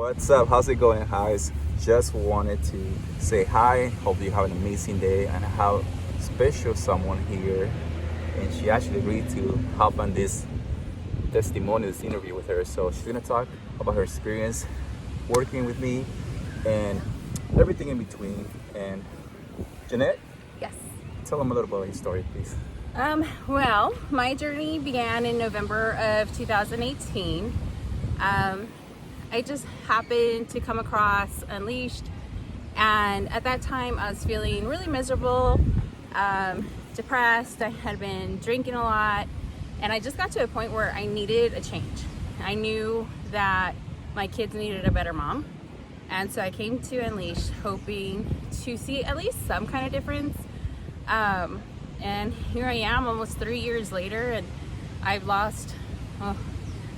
What's up? How's it going, guys? Just wanted to say hi. Hope you have an amazing day and have special someone here. And she actually agreed to hop on this testimony, this interview with her. So she's gonna talk about her experience working with me and everything in between. And Jeanette, Yes. tell them a little about your story, please. Well, my journey began in November of 2018. I just happened to come across Unleashed, and at that time I was feeling really miserable, depressed. I had been drinking a lot, and I just got to a point where I needed a change. I knew that my kids needed a better mom, and so I came to Unleashed hoping to see at least some kind of difference. And here I am almost 3 years later, and I've lost,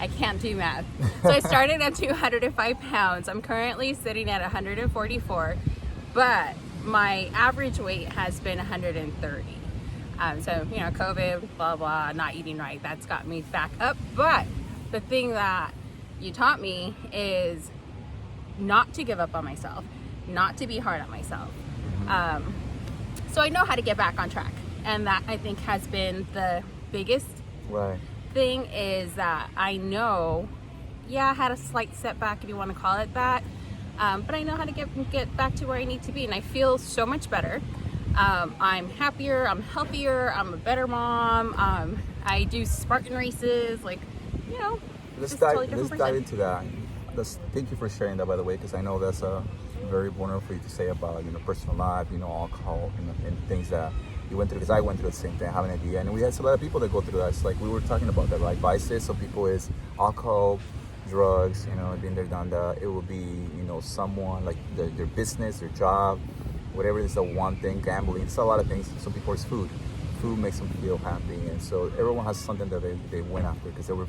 I can't do math. So I started at 205 pounds. I'm currently sitting at 144, but my average weight has been 130. So, COVID, blah, blah, not eating right, that's got me back up. But the thing that you taught me is not to give up on myself, not to be hard on myself. So I know how to get back on track. And that, I think, has been the biggest thing, is that I know, I had a slight setback, if you want to call it that, but I know how to get back to where I need to be, and I feel so much better. I'm happier, I'm healthier, I'm a better mom. I do Spartan races, Let's dive into that. Thank you for sharing that, by the way, because I know that's very vulnerable for you to say about personal life, alcohol, and things that you went through, because I went through the same thing. I have an idea, and we had a lot of people that go through that. It's like we were talking about that, right? Vices. So people is alcohol, drugs. Been there, done that. It will be someone like their business, their job, whatever is the one thing. Gambling. It's a lot of things. Some people it's food. Food makes them feel happy, and so everyone has something that they went after because they were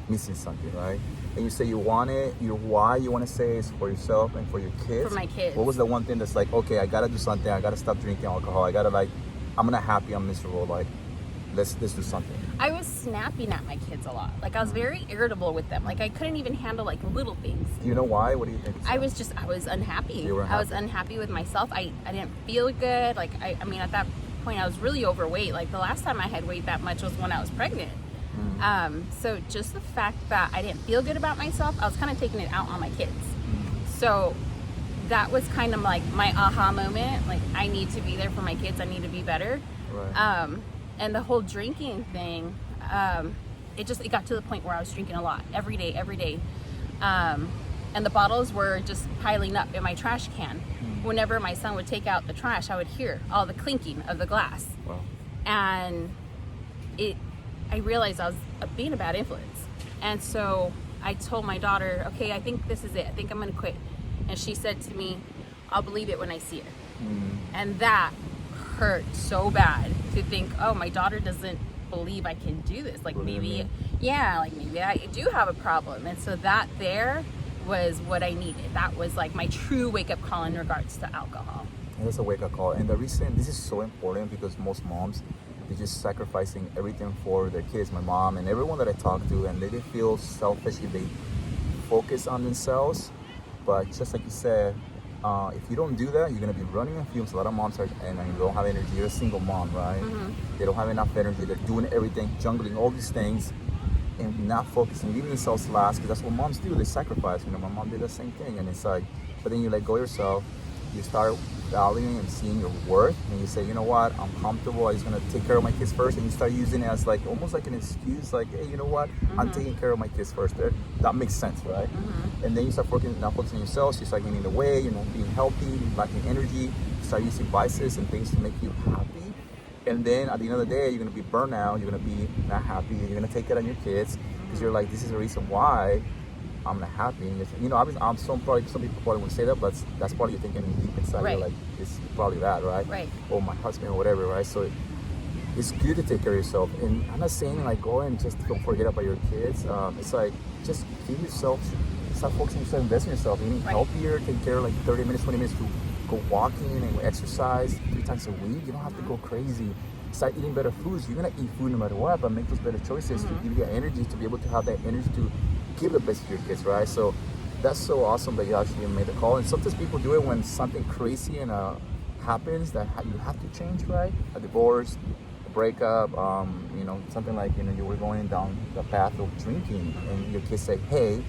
missing something, right? And you say you want it. Your why you want to say is for yourself and for your kids. For my kids. What was the one thing that's like, okay, I gotta do something. I gotta stop drinking alcohol. I gotta I'm not happy, I'm miserable, let's do something. I was snapping at my kids a lot. I was very irritable with them. I couldn't even handle little things. Do you know why? What do you think? I was unhappy. You were unhappy. I was unhappy with myself. I didn't feel good. I mean, at that point I was really overweight. The last time I had weighed that much was when I was pregnant. So just the fact that I didn't feel good about myself, I was kind of taking it out on my kids. So that was kind of my aha moment. I need to be there for my kids. I need to be better. Right. And the whole drinking thing, it got to the point where I was drinking a lot, every day. And the bottles were just piling up in my trash can. Whenever my son would take out the trash, I would hear all the clinking of the glass. Wow. And I realized I was being a bad influence. And so I told my daughter, okay, I think this is it. I think I'm going to quit. And she said to me, I'll believe it when I see it. And that hurt so bad to think, oh, my daughter doesn't believe I can do this. Maybe I do have a problem. And so that there was what I needed. That was my true wake-up call in regards to alcohol. And that's a wake-up call. And the reason this is so important, because most moms, they're just sacrificing everything for their kids. My mom and everyone that I talk to, and they feel selfish if they focus on themselves. But just like you said, if you don't do that, you're gonna be running on fumes. A lot of moms and you don't have energy. You're a single mom, right? They don't have enough energy. They're doing everything, juggling all these things, and not focusing, leaving themselves last. Because that's what moms do. They sacrifice. My mom did the same thing, and it's but then you let go of yourself. You start valuing and seeing your worth, and you say, you know what, I'm comfortable. I'm just gonna take care of my kids first, and you start using it as almost like an excuse, hey, you know what, I'm taking care of my kids first. That makes sense, right? And then you start focusing on yourself. So you start gaining the weight, being healthy, lacking energy. You start using vices and things to make you happy, and then at the end of the day, you're gonna be burnt out. You're gonna be not happy. You're gonna take it on your kids because you're this is the reason why I'm not happy. And I'm some people probably would say that, but that's probably you're thinking deep inside. Right. You're it's probably that, right? Right. Or my husband or whatever, right? So it's good to take care of yourself. And I'm not saying go and just don't forget about your kids. It's just give yourself, start focusing on yourself, invest in yourself, eating healthier, take care of 30 minutes, 20 minutes to go walking and exercise 3 times a week. You don't have to go crazy. Start eating better foods. You're gonna eat food no matter what, but make those better choices to give you energy, to be able to have that energy to give the best to your kids, right? So that's so awesome that you actually made the call. And sometimes people do it when something crazy and happens that you have to change, right? A divorce, a breakup, you know, something like, you know, you were going down the path of drinking, and your kids say, "Hey,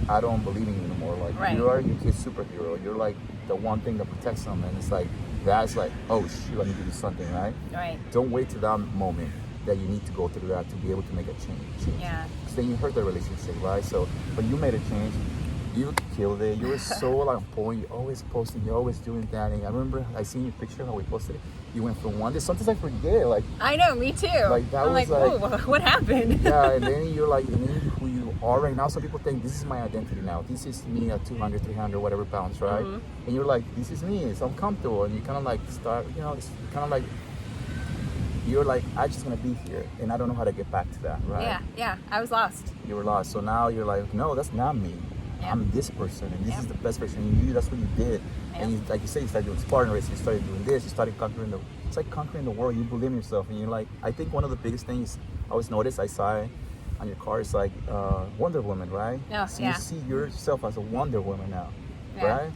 I don't believe in you anymore. Like, Right. you are your kid's superhero. You're like the one thing that protects them." And it's like, that's like, oh shoot, I need to do something, right? Right. Don't wait to that moment that you need to go through that to be able to make a change. Yeah. Because then you hurt the relationship, right? So when you made a change, you killed it. You were so like on point. You're always posting. You're always doing that. And I remember I seen your picture how we posted it. You went from one day. Sometimes I forget. Like, I know, me too. Like, that I'm was like, like- whoa, what happened? yeah, and then you're like, and then who you are right now. Some people think this is my identity now. This is me at 200, 300, whatever pounds, right? And you're like, this is me. So I'm comfortable. And you kind of like start, you know, it's kind of like, you're like, I'm just gonna be here, and I don't know how to get back to that, right? Yeah, I was lost. You were lost. So now you're like, no, that's not me. Yeah. I'm this person, and this Yeah. is the best version of you. That's what you did. Yeah. And you, like you said, you started doing Spartan races. You started doing this. You started conquering the. It's like conquering the world. You believe in yourself, and you're like. I think one of the biggest things I always noticed, I saw it on your car, is like Wonder Woman, right? Oh, So yeah. you see yourself as a Wonder Woman now, Yeah. right?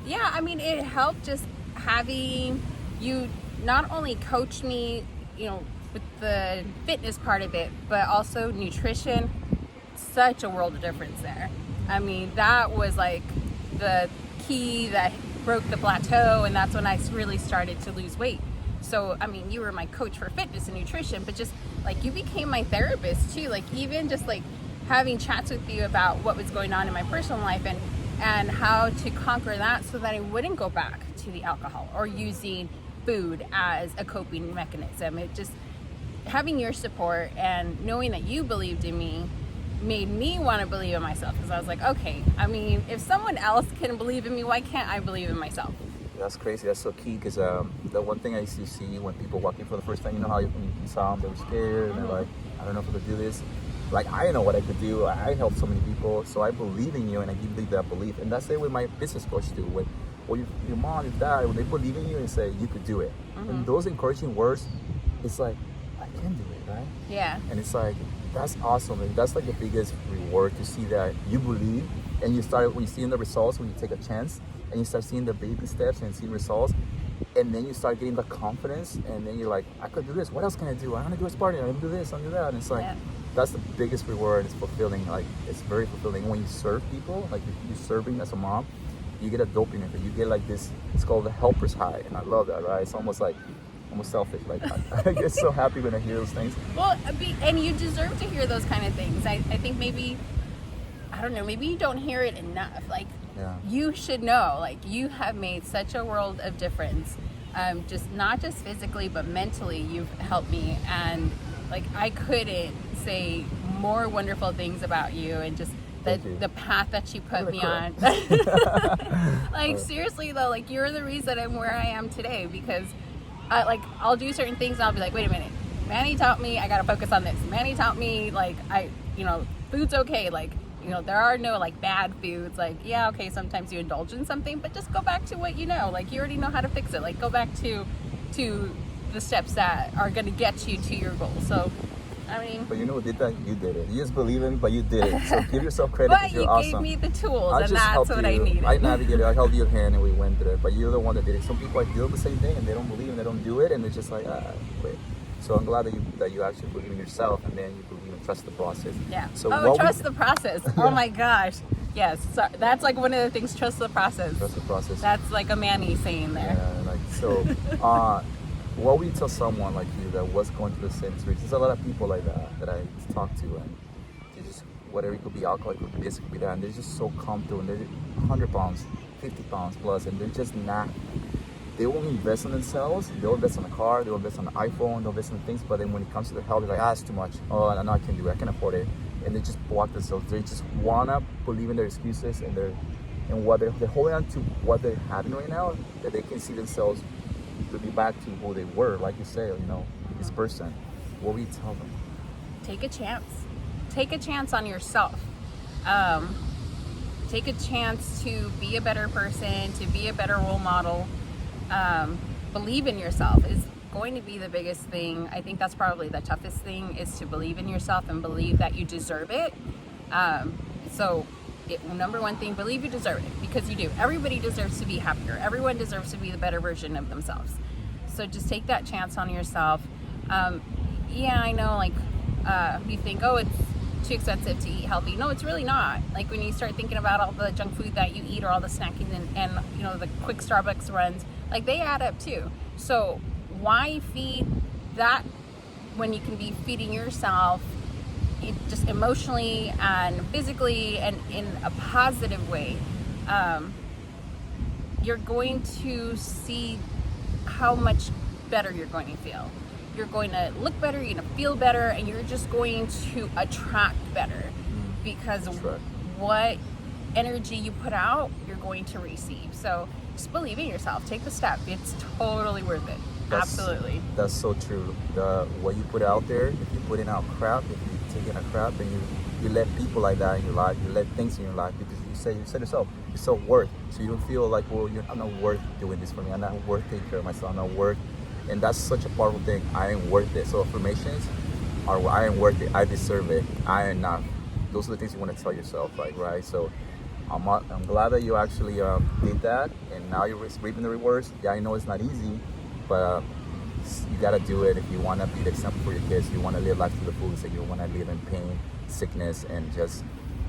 Yeah, I mean, it helped just having you not only coach me, you know, with the fitness part of it, but also nutrition. Such a world of difference there. I mean, that was like the key that broke the plateau, and that's when I really started to lose weight. So, I mean, you were my coach for fitness and nutrition, but just like you became my therapist too. Like, even just like having chats with you about what was going on in my personal life and how to conquer that so that I wouldn't go back to the alcohol or using food as a coping mechanism. It just, having your support and knowing that you believed in me made me want to believe in myself, because I was like, okay, I mean, if someone else can believe in me, why can't I believe in myself? That's crazy. That's so key, because the one thing I used to see when people walk in for the first time, you know how when you saw them, they were scared, and they're like, I don't know if I could do this. Like, I know what I could do. I helped so many people, so I believe in you, and I give you that belief. And that's it with my business coach too. When your mom, your dad, when they believe in you and say you could do it, and those encouraging words, it's like, I can do it, right? Yeah. And it's like, that's awesome. And that's like the biggest reward, to see that you believe, and you start, when you see the results, when you take a chance and you start seeing the baby steps and see results, and then you start getting the confidence, and then you're like, I could do this. What else can I do? I'm gonna do a Spartan. I'm gonna do this. I'm gonna do that. And it's like, Yeah. that's the biggest reward. It's fulfilling. Like, it's very fulfilling when you serve people. Like, you're serving as a mom, you get a dopamine hit. You get like this. It's called the helper's high, and I love that. Right? It's almost like, almost selfish. Like, I get so happy when I hear those things. Well, and you deserve to hear those kind of things. I think maybe, I don't know, maybe you don't hear it enough. Like, Yeah. you should know, like, you have made such a world of difference. Just not just physically, but mentally, you've helped me. And like, I couldn't say more wonderful things about you, and just Thank you. the path that you put I'm me gonna on. Like, seriously though, like, you're the reason I'm where I am today, because like, I'll do certain things and I'll be like, wait a minute, Manny taught me I gotta focus on this. Manny taught me, like, food's okay. Like, there are no like bad foods. Like, yeah, okay, sometimes you indulge in something, but just go back to what you know. Like, you already know how to fix it. Like, go back to the steps that are gonna get you to your goal. So, I mean, But you know who did that? You did it. You just believe in it, but you did it. So give yourself credit, but because you you're awesome. gave me the tools, I and just that's helped what you. I needed. I navigated. I held your hand and we went through it. But you're the one that did it. Some people like do the same thing and they don't believe and they don't do it, and they're just like, quit. So I'm glad that you actually believe in yourself, and then you believe and trust the process. Yeah. So Trust the process. Oh my gosh. Yes. So that's like one of the things. Trust the process. Trust the process. That's like a Manny saying there. Yeah, like so. What would you tell someone like you that was going through the same experience? There's a lot of people like that I talk to, and they just, whatever, it could be alcohol, it could be this, it could be that, and they're just so comfortable, and they're 100 pounds, 50 pounds plus, and they're just not. They won't invest in themselves. They'll invest on a car, they'll invest on an iPhone, they'll invest in things, but then when it comes to their health, they're like, it's too much. Oh, no, I can't do it. I can't afford it. And they just block themselves. They just wanna believe in their excuses and what they're holding on to, what they're having right now, that they can see themselves to be back to who they were, like you say, this person. What will you tell them? Take a chance. Take a chance on yourself. Take a chance to be a better person, to be a better role model. Believe in yourself is going to be the biggest thing. I think that's probably the toughest thing, is to believe in yourself and believe that you deserve it. So number one thing, believe you deserve it, because you do. Everybody deserves to be happier. Everyone deserves to be the better version of themselves. So just take that chance on yourself. Yeah, I know, like, you think, oh, it's too expensive to eat healthy. No, it's really not. Like, when you start thinking about all the junk food that you eat, or all the snacking and you know, the quick Starbucks runs, like, they add up too. So why feed that when you can be feeding yourself just emotionally and physically and in a positive way? You're going to see how much better you're going to feel. You're going to look better, you're going to feel better, and you're just going to attract better, because right. what energy you put out, you're going to receive. So just believe in yourself. Take the step. It's totally worth it. Absolutely. That's so true. What you put out there, if you put in out crap, if you take in a crap, and you let people like that in your life, you let things in your life, because you said yourself, you're self-worth. So you don't feel like, well, I'm not worth doing this for me. I'm not worth taking care of myself. I'm not worth. And that's such a powerful thing. I ain't worth it. So affirmations are, I ain't worth it. I deserve it. I am not. Those are the things you want to tell yourself, like, right? So I'm glad that you actually did that, and now you're reaping the rewards. Yeah, I know it's not easy, but you gotta do it if you want to be the example for your kids. You want to live life to the fullest, and you want to live in pain, sickness, and just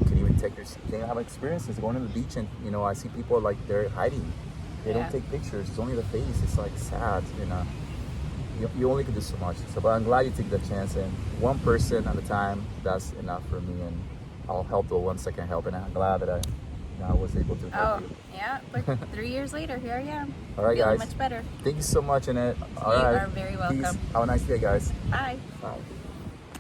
can even can have experiences going to the beach, and you know, I see people like they're hiding. They don't take pictures. It's only the face. It's like sad, you know. You only can do so much. So, but I'm glad you took the chance, and one person at a time, that's enough for me, and I'll help the ones that can help, and I'm glad that I was able to help you. Yeah, but 3 years later, here I am. All right, feeling guys. much better. Thank you so much, Jeanette. All You right. are very welcome. Peace. Have a nice day, guys. Bye. Bye.